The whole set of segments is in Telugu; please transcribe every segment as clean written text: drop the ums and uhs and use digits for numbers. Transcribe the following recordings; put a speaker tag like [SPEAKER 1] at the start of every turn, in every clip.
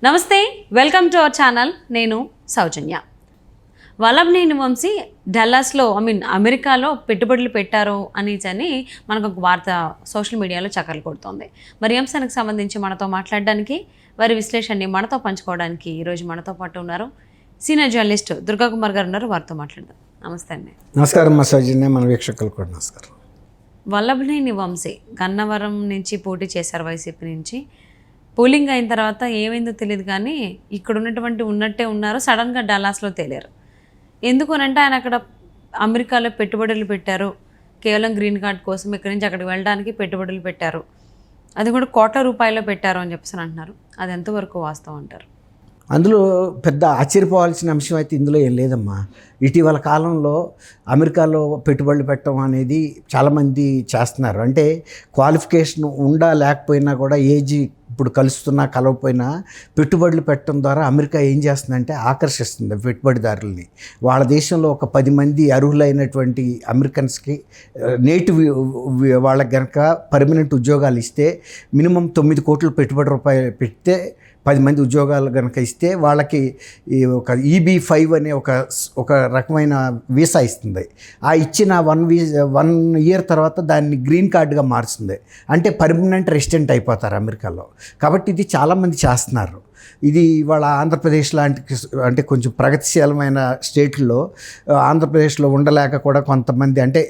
[SPEAKER 1] నమస్తే, వెల్కమ్ టు అవర్ ఛానల్. నేను సౌజన్య. వల్లభనేని వంశీ డల్లాస్లో అమెరికాలో పెట్టుబడులు పెట్టారు అని మనకు ఒక వార్త సోషల్ మీడియాలో చక్కర్లు కొడుతోంది. మరి అంశానికి సంబంధించి మనతో మాట్లాడడానికి, వారి విశ్లేషణని మనతో పంచుకోవడానికి ఈరోజు మనతో పాటు ఉన్నారు సీనియర్ జర్నలిస్ట్ దుర్గా కుమార్ గారు ఉన్నారు. వారితో మాట్లాడదాం. నమస్తే అండి.
[SPEAKER 2] నమస్కారం సౌజన్య, మన వీక్షకులు కూడా నమస్కారం.
[SPEAKER 1] వల్లభనేని వంశీ గన్నవరం నుంచి పోటీ చేశారు వైసీపీ నుంచి. పోలింగ్ అయిన తర్వాత ఏమైందో తెలియదు కానీ ఇక్కడ ఉన్నట్టే ఉన్నారు. సడన్గా డల్లాస్లో తేలారు. ఎందుకు అంటే ఆయన అక్కడ అమెరికాలో పెట్టుబడులు పెట్టారు, కేవలం గ్రీన్ కార్డ్ కోసం ఇక్కడి నుంచి అక్కడికి వెళ్ళడానికి పెట్టుబడులు పెట్టారు, అది కూడా కోట్ల రూపాయల్లో పెట్టారు అని చెప్పేసి అంటున్నారు. అది ఎంతవరకు వాస్తవం అంటారు?
[SPEAKER 2] అందులో పెద్ద ఆశ్చర్యపోవాల్సిన అంశం అయితే ఇందులో ఏం లేదమ్మా. ఇటీవల కాలంలో అమెరికాలో పెట్టుబడులు పెట్టడం అనేది చాలామంది చేస్తున్నారు. అంటే క్వాలిఫికేషన్ ఉండా లేకపోయినా కూడా ఏజ్ ఇప్పుడు కలుస్తున్నా కలవకపోయినా పెట్టుబడులు పెట్టడం ద్వారా అమెరికా ఏం చేస్తుందంటే ఆకర్షిస్తుంది పెట్టుబడిదారుల్ని. వాళ్ళ దేశంలో ఒక 10 మంది అర్హులైనటువంటి అమెరికన్స్కి నేటివ్ వాళ్ళకి కనుక పర్మనెంట్ ఉద్యోగాలు ఇస్తే మినిమం 9 కోట్ల పెట్టుబడి రూపాయలు పెడితే 10 మంది ఉద్యోగాలు కనుక ఇస్తే వాళ్ళకి ఒక EB-5 అనే ఒక రకమైన వీసా ఇస్తుంది. ఆ ఇచ్చిన 1 ఇయర్ తర్వాత దాన్ని గ్రీన్ కార్డుగా మారుస్తుంది. అంటే పర్మనెంట్ రెసిడెంట్ అయిపోతారు అమెరికాలో. కాబట్టి ఇది చాలామంది చేస్తున్నారు. ఇది వాళ్ళ ఆంధ్రప్రదేశ్ లాంటి అంటే కొంచెం ప్రగతిశీలమైన స్టేట్లో ఆంధ్రప్రదేశ్లో ఉండలేక కూడా కొంతమంది అంటే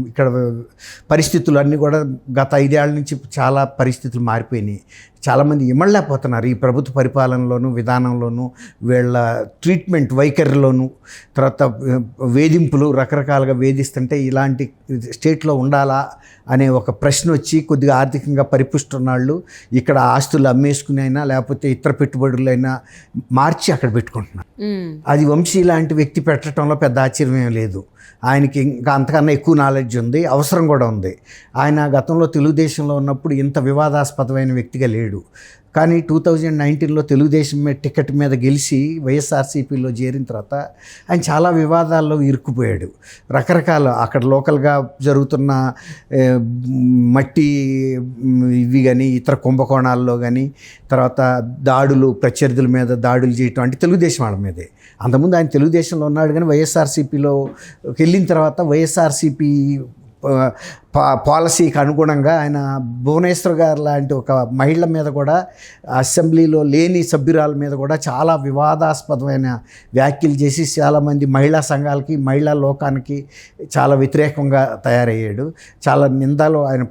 [SPEAKER 2] ఇక్కడ పరిస్థితులు అన్నీ కూడా గత 5 ఏళ్ల నుంచి చాలా పరిస్థితులు మారిపోయినాయి. చాలామంది ఇమడలేకపోతున్నారు ఈ ప్రభుత్వ పరిపాలనలోను విధానంలోనూ, వీళ్ళ ట్రీట్మెంట్ వైఖరిలోను, తర్వాత వేధింపులు రకరకాలుగా వేధిస్తుంటే ఇలాంటి స్టేట్లో ఉండాలా అనే ఒక ప్రశ్న వచ్చి కొద్దిగా ఆర్థికంగా పరిపుష్టున్నాళ్ళు ఇక్కడ ఆస్తులు అమ్మేసుకునైనా లేకపోతే ఇతర పెట్టుబడులైనా మార్చి అక్కడ పెట్టుకుంటున్నారు. అది వంశీ లాంటి వ్యక్తి పెట్టడంలో పెద్ద ఆశ్చర్యం లేదు. ఆయనకి ఇంకా అంతకన్నా ఎక్కువ నాలెడ్జ్ ఉంది, అవసరం కూడా ఉంది. ఆయన గతంలో తెలుగుదేశంలో ఉన్నప్పుడు ఇంత వివాదాస్పదమైన వ్యక్తిగా లేడు. కానీ 2019లో తెలుగుదేశం టికెట్ మీద గెలిచి వైఎస్ఆర్సీపీలో చేరిన తర్వాత ఆయన చాలా వివాదాల్లో ఇరుక్కుపోయాడు. రకరకాల అక్కడ లోకల్గా జరుగుతున్న మట్టి ఇవి కానీ ఇతర కుంభకోణాల్లో కానీ, తర్వాత దాడులు, ప్రత్యర్థుల మీద దాడులు చేయటం అంటే తెలుగుదేశం వాళ్ళ మీదే. అంతకుముందు ఆయన తెలుగుదేశంలో ఉన్నాడు కానీ వైఎస్ఆర్సీపీలోకి వెళ్ళిన తర్వాత వైఎస్ఆర్సీపీ పాలసీకి అనుగుణంగా ఆయన భువనేశ్వర్ గారు లాంటి ఒక మహిళ మీద కూడా, అసెంబ్లీలో లేని సభ్యురాల మీద కూడా చాలా వివాదాస్పదమైన వ్యాఖ్యలు చేసి చాలామంది మహిళా సంఘాలకి, మహిళా లోకానికి చాలా వ్యతిరేకంగా తయారయ్యాడు. చాలా నిందలు ఆయన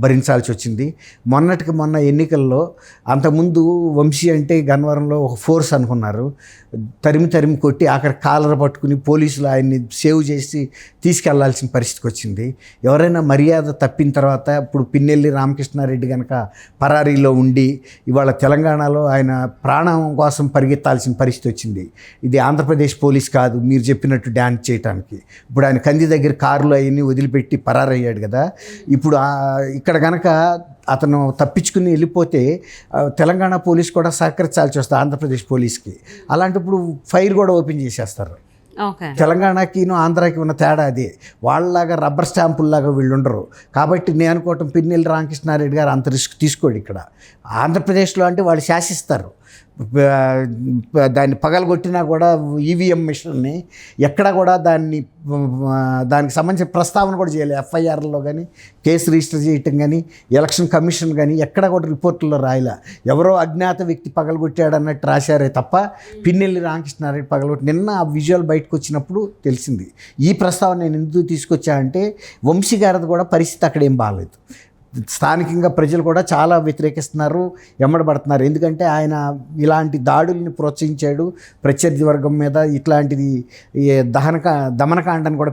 [SPEAKER 2] భరించాల్సి వచ్చింది. మొన్నటికి మొన్న ఎన్నికల్లో అంతకుముందు వంశీ అంటే గన్నవరంలో ఒక ఫోర్స్ అనుకున్నారు. తరిమి కొట్టి అక్కడ కాలర పట్టుకుని పోలీసులు ఆయన్ని సేవ్ చేసి తీసుకెళ్లాల్సిన పరిస్థితికి వచ్చింది. ఎవరైనా మర్యాద తప్పిన తర్వాత ఇప్పుడు పిన్నెల్లి రామకృష్ణారెడ్డి కనుక పరారీలో ఉండి ఇవాళ తెలంగాణలో ఆయన ప్రాణం కోసం పరిగెత్తాల్సిన పరిస్థితి వచ్చింది. ఇది ఆంధ్రప్రదేశ్ పోలీస్ కాదు మీరు చెప్పినట్టు డ్యాన్స్ చేయడానికి. ఇప్పుడు ఆయన కంది దగ్గర కారులో అవన్నీ వదిలిపెట్టి పరారయ్యాడు కదా. ఇప్పుడు ఇక్కడ కనుక అతను తప్పించుకుని వెళ్ళిపోతే తెలంగాణ పోలీస్ కూడా సహకరించాల్సి వస్తుంది ఆంధ్రప్రదేశ్ పోలీస్కి. అలాంటప్పుడు ఫైర్ కూడా ఓపెన్ చేసేస్తారు. తెలంగాణకి ఆంధ్రాకి ఉన్న తేడా అదే. వాళ్ళలాగా రబ్బర్ స్టాంపుల్లాగా వీళ్ళు ఉండరు. కాబట్టి నేను అనుకోవటం పిన్నెల్లి రామకృష్ణారెడ్డి గారు అంత రిస్క్ తీసుకోడు. ఇక్కడ ఆంధ్రప్రదేశ్లో అంటే వాళ్ళు శాసిస్తారు. దాన్ని పగలగొట్టినా కూడా ఈవీఎం మిషన్ని ఎక్కడ కూడా దానికి సంబంధించిన ప్రస్తావన కూడా చేయలేదు. ఎఫ్ఐఆర్లో కానీ కేసు రిజిస్టర్ చేయటం కానీ ఎలక్షన్ కమిషన్ కానీ ఎక్కడ కూడా రిపోర్టుల్లో రాయలే. ఎవరో అజ్ఞాత వ్యక్తి పగలగొట్టాడు అన్నట్టు రాశారే తప్ప పిన్నెల్లి రామకృష్ణారెడ్డి పగలగొట్టి. నిన్న ఆ విజువల్ బయటకు వచ్చినప్పుడు తెలిసింది. ఈ ప్రస్తావన నేను ఎందుకు తీసుకొచ్చా అంటే వంశీ గారిది కూడా పరిస్థితి అక్కడ ఏం బాగాలేదు. స్థానికంగా ప్రజలు కూడా చాలా వ్యతిరేకిస్తున్నారు, ఎమ్మడబడుతున్నారు. ఎందుకంటే ఆయన ఇలాంటి దాడుల్ని ప్రోత్సహించాడు, ప్రత్యర్థి వర్గం మీద ఇట్లాంటిది దమనకాండను కూడా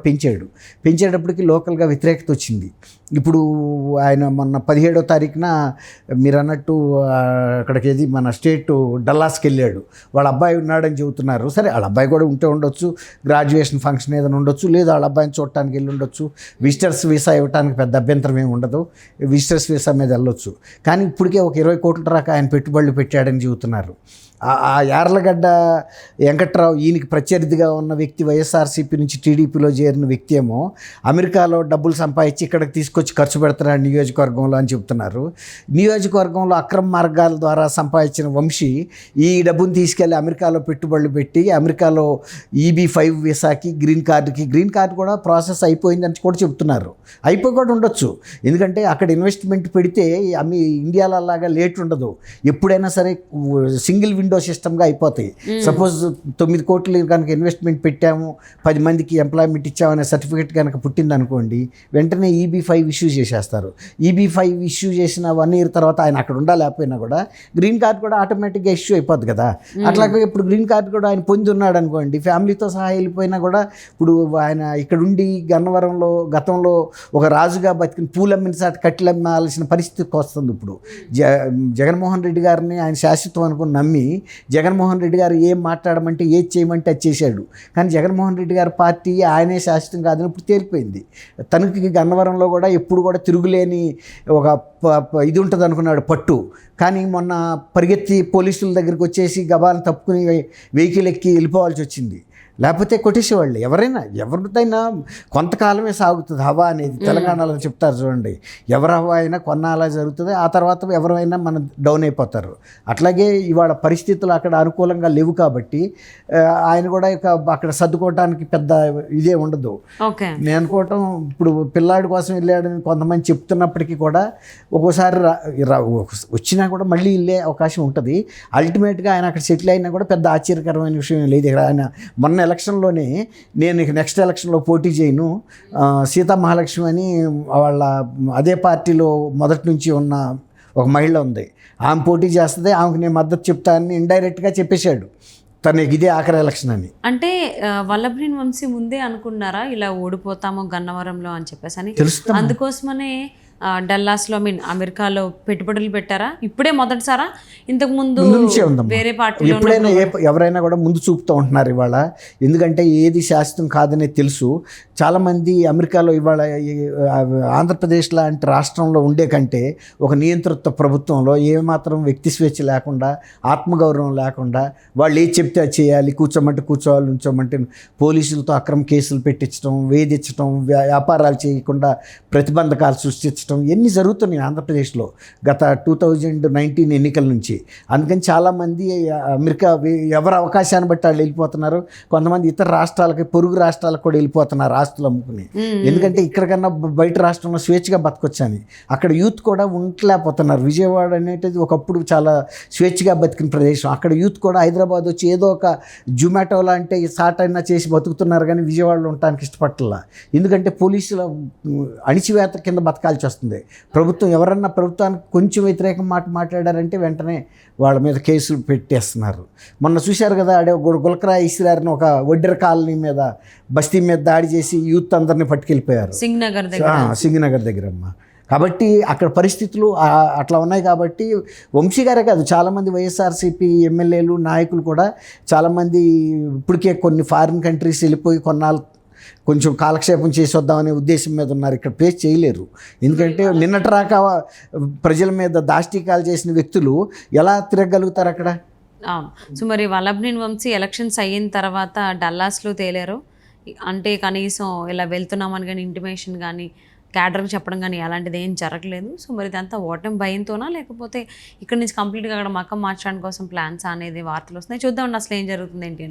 [SPEAKER 2] పెంచేటప్పటికి లోకల్గా వ్యతిరేకత వచ్చింది. ఇప్పుడు ఆయన మొన్న 17వ తారీఖున మీరు అన్నట్టు అక్కడికి ఏది మన స్టేట్ డల్లాస్కి వెళ్ళాడు. వాళ్ళ అబ్బాయి ఉన్నాడని చెబుతున్నారు. సరే, వాళ్ళ అబ్బాయి కూడా ఉంటే ఉండొచ్చు, గ్రాడ్యుయేషన్ ఫంక్షన్ ఏదైనా ఉండొచ్చు, లేదా వాళ్ళ అబ్బాయిని చూడటానికి వెళ్ళి ఉండొచ్చు. విజిటర్స్ వీసా ఇవ్వడానికి పెద్ద అభ్యంతరం ఏమి ఉండదు. విజిటర్స్ వీసా మీద వెళ్ళొచ్చు. కానీ ఇప్పటికే ఒక 20 కోట్ల దాకా ఆయన పెట్టుబడులు పెట్టాడని చెబుతున్నారు. ఆ యార్లగడ్డ వెంకట్రావు ఈయనకి ప్రత్యర్థిగా ఉన్న వ్యక్తి వైఎస్ఆర్సీపీ నుంచి టీడీపీలో చేరిన వ్యక్తి ఏమో అమెరికాలో డబ్బులు సంపాదించి ఇక్కడికి తీసుకొచ్చి ఖర్చు పెడుతున్నాడు నియోజకవర్గంలో అని చెప్తున్నారు. నియోజకవర్గంలో అక్రమ మార్గాల ద్వారా సంపాదించిన వంశీ ఈ డబ్బును తీసుకెళ్ళి అమెరికాలో పెట్టుబడులు పెట్టి అమెరికాలో EB-5 వీసాకి గ్రీన్ కార్డు కూడా ప్రాసెస్ అయిపోయిందని కూడా చెప్తున్నారు. అయిపోయి కూడా ఉండొచ్చు, ఎందుకంటే అక్కడ ఇన్వెస్ట్మెంట్ పెడితే ఇండియాలో లాగా లేట్ ఉండదు. ఎప్పుడైనా సరే సింగిల్ విండో సిస్టమ్గా అయిపోతాయి. సపోజ్ 9 కోట్లు కనుక ఇన్వెస్ట్మెంట్ పెట్టాము, 10 మందికి ఎంప్లాయ్మెంట్ ఇచ్చామనే సర్టిఫికేట్ కనుక పుట్టిందనుకోండి, వెంటనే EB-5 ఇష్యూ చేసేస్తారు. EB-5 ఇష్యూ చేసిన 1 year తర్వాత ఆయన అక్కడ ఉండాలేకపోయినా కూడా గ్రీన్ కార్డ్ కూడా ఆటోమేటిక్గా ఇష్యూ అయిపోద్ది కదా. అట్లాగే ఇప్పుడు గ్రీన్ కార్డ్ కూడా ఆయన పొంది ఉన్నాడు అనుకోండి, ఫ్యామిలీతో సహా వెళ్ళిపోయినా కూడా ఇప్పుడు ఆయన ఇక్కడ ఉండి గన్నవరంలో గతంలో ఒక రాజుగా బతికిన పూలమ్మిన సాటి కట్టెలమ్మాల్సిన పరిస్థితికి వస్తుంది. ఇప్పుడు జగన్మోహన్ రెడ్డి గారిని ఆయన శాశ్వతం అనుకుని నమ్మి జగన్మోహన్ రెడ్డి గారు ఏం మాట్లాడమంటే ఏది చేయమంటే అది చేశాడు. కానీ జగన్మోహన్ రెడ్డి గారి పార్టీ ఆయనే శాశ్వతం కాదని ఇప్పుడు తేలిపోయింది. తనకి గన్నవరంలో కూడా ఎప్పుడు కూడా తిరుగులేని ఒక ఇది ఉంటుంది అనుకున్నాడు పట్టు. కానీ మొన్న పరిగెత్తి పోలీసుల దగ్గరికి వచ్చేసి గబాలను తప్పుకుని వెహికల్ ఎక్కి వెళ్ళిపోవాల్సి వచ్చింది. లేకపోతే కొట్టేసేవాళ్ళు. ఎవరిదైనా కొంతకాలమే సాగుతుంది హవా అనేది. తెలంగాణలో చెప్తారు చూడండి, ఎవరి హవా అయినా కొన్నాళ్ళ జరుగుతుంది, ఆ తర్వాత ఎవరైనా మనం డౌన్ అయిపోతారు. అట్లాగే ఇవాళ పరిస్థితులు అక్కడ అనుకూలంగా లేవు కాబట్టి ఆయన కూడా ఇక అక్కడ సర్దుకోవడానికి పెద్ద ఇదే ఉండదు. నేను అనుకోవటం ఇప్పుడు పిల్లాడి కోసం వెళ్ళాడని కొంతమంది చెప్తున్నప్పటికీ కూడా ఒక్కోసారి వచ్చినా కూడా మళ్ళీ వెళ్ళే అవకాశం ఉంటుంది. అల్టిమేట్గా ఆయన అక్కడ సెటిల్ అయినా కూడా పెద్ద ఆశ్చర్యకరమైన విషయం లేదు. ఇక్కడ ఆయన మొన్న ఎలక్షన్లోనే నేను ఇక నెక్స్ట్ ఎలక్షన్లో పోటీ చేయను, సీతా మహాలక్ష్మి అని వాళ్ళ అదే పార్టీలో మొదటి నుంచి ఉన్న ఒక మహిళ ఉంది, ఆమె పోటీ చేస్తుంది, ఆమెకు నేను మద్దతు చెప్తానని ఇండైరెక్ట్గా చెప్పేశాడు. తనకి ఇదే ఆఖరి ఎలక్షన్ అని.
[SPEAKER 1] అంటే వల్లభనేని వంశీ ముందే అనుకున్నారా ఇలా ఓడిపోతామో గన్నవరంలో అని చెప్పేసి అని? అందుకోసమనే డల్లాస్లో అమెరికాలో పెట్టుబడులు పెట్టారా? ఇప్పుడే మొదటిసారా? ఇంతకు ముందు వేరే పార్టీలో
[SPEAKER 2] ఎప్పుడైనా ఎవరైనా కూడా ముందు చూపుతూ ఉంటున్నారు ఇవాళ. ఎందుకంటే ఏది శాశ్వతం కాదనే తెలుసు. చాలామంది అమెరికాలో ఇవాళ ఆంధ్రప్రదేశ్ లాంటి రాష్ట్రంలో ఉండే కంటే ఒక నియంతృత్వ ప్రభుత్వంలో ఏమాత్రం వ్యక్తి స్వేచ్ఛ లేకుండా, ఆత్మగౌరవం లేకుండా, వాళ్ళు ఏది చెప్తే అది చేయాలి, కూర్చోమంటే కూర్చోవాలి, ఉంచోమంటే పోలీసులతో అక్రమ కేసులు పెట్టించడం, వేధించడం, వ్యాపారాలు చేయకుండా ప్రతిబంధకాలు సృష్టించడం, ఎన్ని జరుగుతున్నాయి ఆంధ్రప్రదేశ్లో గత 2019 ఎన్నికల నుంచి. అందుకని చాలామంది అమెరికా ఎవరి అవకాశాన్ని బట్టి వాళ్ళు వెళ్ళిపోతున్నారు. కొంతమంది ఇతర రాష్ట్రాలకి, పొరుగు రాష్ట్రాలకు కూడా వెళ్ళిపోతున్నారు ఆస్తులు అమ్ముకుని. ఎందుకంటే ఇక్కడికన్నా బయట రాష్ట్రంలో స్వేచ్ఛగా బతకొచ్చని. అక్కడ యూత్ కూడా ఉండలేకపోతున్నారు. విజయవాడ అనేది ఒకప్పుడు చాలా స్వేచ్ఛగా బతికిన ప్రదేశం. అక్కడ యూత్ కూడా హైదరాబాద్ వచ్చి ఏదో ఒక జొమాటో లాంటి సాట్ అయినా చేసి బతుకుతున్నారు, కానీ విజయవాడలో ఉండటానికి ఇష్టపడట్లా. ఎందుకంటే పోలీసుల అణిచివేత కింద బతకాల్సి వస్తుంది. ప్రభుత్వం ఎవరన్నా ప్రభుత్వానికి కొంచెం వ్యతిరేకం మాట్లాడారంటే వెంటనే వాళ్ళ మీద కేసులు పెట్టేస్తున్నారు. మొన్న చూశారు కదా, గులకరా ఇసిరారిని ఒక ఒడ్డెర కాలనీ మీద, బస్తీ మీద దాడి చేసి యూత్ అందరినీ పట్టుకెళ్ళిపోయారు సింగనగర్ దగ్గర అమ్మ. కాబట్టి అక్కడ పరిస్థితులు అట్లా ఉన్నాయి. కాబట్టి వంశీ గారే కాదు, చాలామంది వైఎస్ఆర్సీపీ ఎమ్మెల్యేలు, నాయకులు కూడా చాలామంది ఇప్పటికే కొన్ని ఫారిన్ కంట్రీస్ వెళ్ళిపోయి కొన్నాళ్ళు కొంచెం కాలక్షేపం చేసి వద్దామనే ఉద్దేశం మీద ఉన్నారు. ఇక్కడ ప్లేస్ చేయలేరు. ఎందుకంటే నిన్నటి రాక ప్రజల మీద దాష్టీకాలు చేసిన వ్యక్తులు ఎలా తిరగలుగుతారు అక్కడ?
[SPEAKER 1] సో మరి వల్లభనేని వంశీ ఎలక్షన్స్ అయిన తర్వాత డల్లాస్లో తేలారు అంటే కనీసం ఇలా వెళ్తున్నామని కానీ ఇంటిమేషన్ కానీ క్యాడర్కి చెప్పడం కానీ అలాంటిది ఏం జరగలేదు. సో మరి ఇదంతా ఓటమి భయంతోనా, లేకపోతే ఇక్కడ నుంచి కంప్లీట్గా అక్కడ మకం మార్చడానికి కోసం ప్లాన్స్ అనేది వార్తలు వస్తున్నాయి? చూద్దామండి అసలు ఏం జరుగుతుంది ఏంటి.